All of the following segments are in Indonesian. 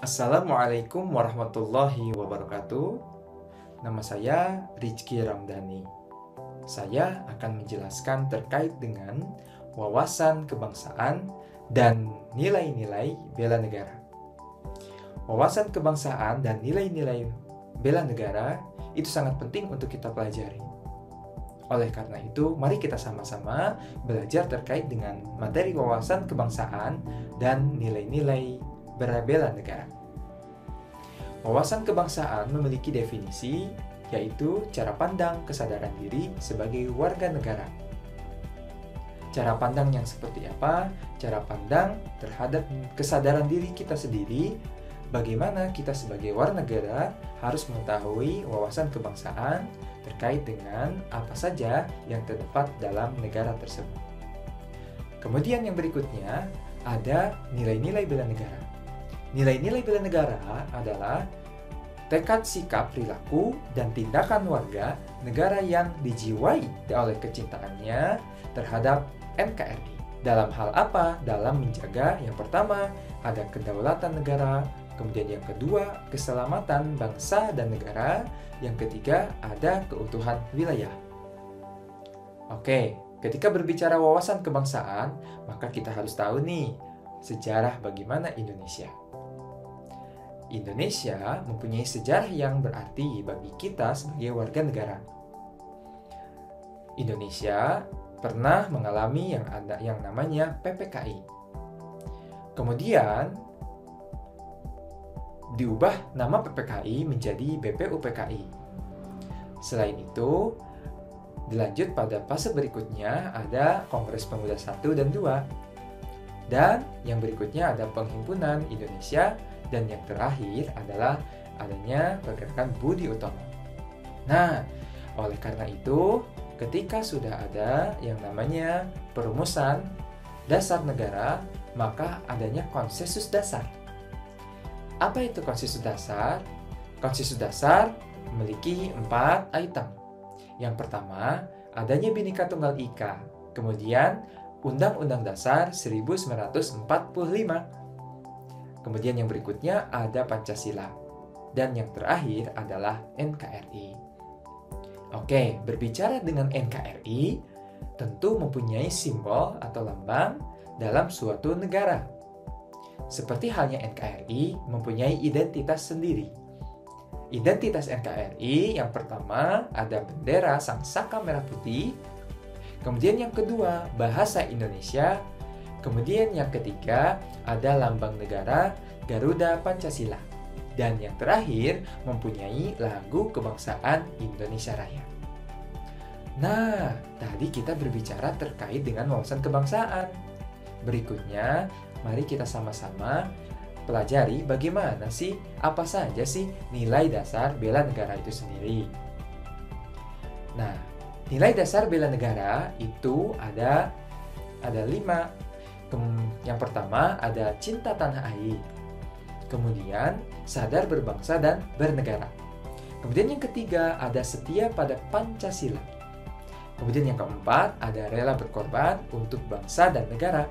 Assalamualaikum warahmatullahi wabarakatuh. Nama saya Rizky Ramdhani. Saya akan menjelaskan terkait dengan wawasan kebangsaan dan nilai-nilai bela negara. Wawasan kebangsaan dan nilai-nilai bela negara itu sangat penting untuk kita pelajari. Oleh karena itu, mari kita sama-sama belajar terkait dengan materi wawasan kebangsaan dan nilai-nilai bela negara. Wawasan kebangsaan memiliki definisi, yaitu cara pandang kesadaran diri sebagai warga negara. Cara pandang yang seperti apa? Cara pandang terhadap kesadaran diri kita sendiri, bagaimana kita sebagai warga negara harus mengetahui wawasan kebangsaan terkait dengan apa saja yang terdapat dalam negara tersebut. Kemudian yang berikutnya ada nilai-nilai bela negara. Nilai-nilai bela negara adalah tekad sikap, perilaku, dan tindakan warga negara yang dijiwai oleh kecintaannya terhadap NKRI. Dalam hal apa? Dalam menjaga, yang pertama, ada kedaulatan negara, kemudian yang kedua, keselamatan bangsa dan negara, yang ketiga, ada keutuhan wilayah. Oke, ketika berbicara wawasan kebangsaan, maka kita harus tahu nih, sejarah bagaimana Indonesia. Indonesia mempunyai sejarah yang berarti bagi kita sebagai warga negara. Indonesia pernah mengalami yang namanya PPKI. Kemudian diubah nama PPKI menjadi BPUPKI. Selain itu, dilanjut pada fase berikutnya ada Kongres Pemuda 1 dan 2. Dan yang berikutnya ada Penghimpunan Indonesia, dan yang terakhir adalah adanya pergerakan Budi Utomo. Nah, oleh karena itu, ketika sudah ada yang namanya perumusan dasar negara, maka adanya konsensus dasar. Apa itu konsensus dasar? Konsensus dasar memiliki 4 item. Yang pertama, adanya Bhinneka Tunggal Ika. Kemudian, Undang-Undang Dasar 1945. Kemudian yang berikutnya ada Pancasila. Dan yang terakhir adalah NKRI. Oke, berbicara dengan NKRI, tentu mempunyai simbol atau lambang dalam suatu negara. Seperti halnya NKRI mempunyai identitas sendiri. Identitas NKRI yang pertama ada bendera Sang Saka Merah Putih. Kemudian yang kedua, bahasa Indonesia. Kemudian yang ketiga, ada lambang negara Garuda Pancasila. Dan yang terakhir, mempunyai lagu kebangsaan Indonesia Raya. Nah, tadi kita berbicara terkait dengan wawasan kebangsaan. Berikutnya, mari kita sama-sama pelajari bagaimana sih, apa saja sih nilai dasar bela negara itu sendiri. Nah, nilai dasar bela negara itu ada 5. Yang pertama ada cinta tanah air. Kemudian sadar berbangsa dan bernegara. Kemudian yang ketiga ada setia pada Pancasila. Kemudian yang keempat ada rela berkorban untuk bangsa dan negara.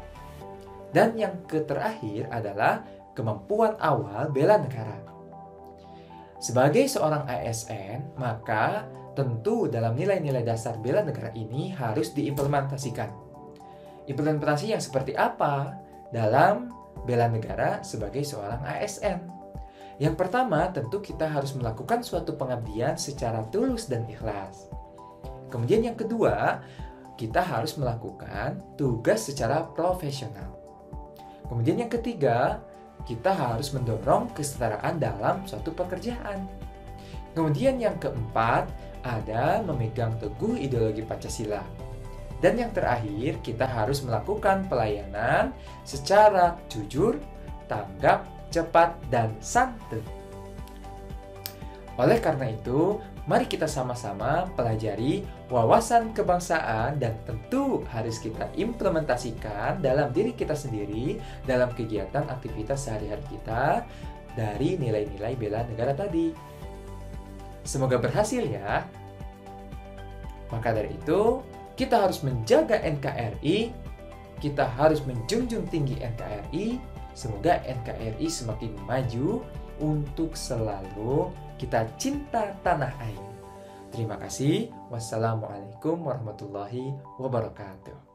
Dan yang terakhir adalah kemampuan awal bela negara. Sebagai seorang ASN, maka tentu dalam nilai-nilai dasar bela negara ini harus diimplementasikan. Implementasi yang seperti apa dalam bela negara sebagai seorang ASN? Yang pertama, tentu kita harus melakukan suatu pengabdian secara tulus dan ikhlas. Kemudian yang kedua, kita harus melakukan tugas secara profesional. Kemudian yang ketiga, kita harus mendorong kesetaraan dalam suatu pekerjaan. Kemudian yang keempat, ada memegang teguh ideologi Pancasila. Dan yang terakhir, kita harus melakukan pelayanan secara jujur, tanggap, cepat, dan santun. Oleh karena itu, mari kita sama-sama pelajari wawasan kebangsaan dan tentu harus kita implementasikan dalam diri kita sendiri dalam kegiatan aktivitas sehari-hari kita dari nilai-nilai bela negara tadi. Semoga berhasil ya. Maka dari itu, kita harus menjaga NKRI, kita harus menjunjung tinggi NKRI, Semoga NKRI semakin maju untuk selalu kita cinta tanah air. Terima kasih. Wassalamualaikum warahmatullahi wabarakatuh.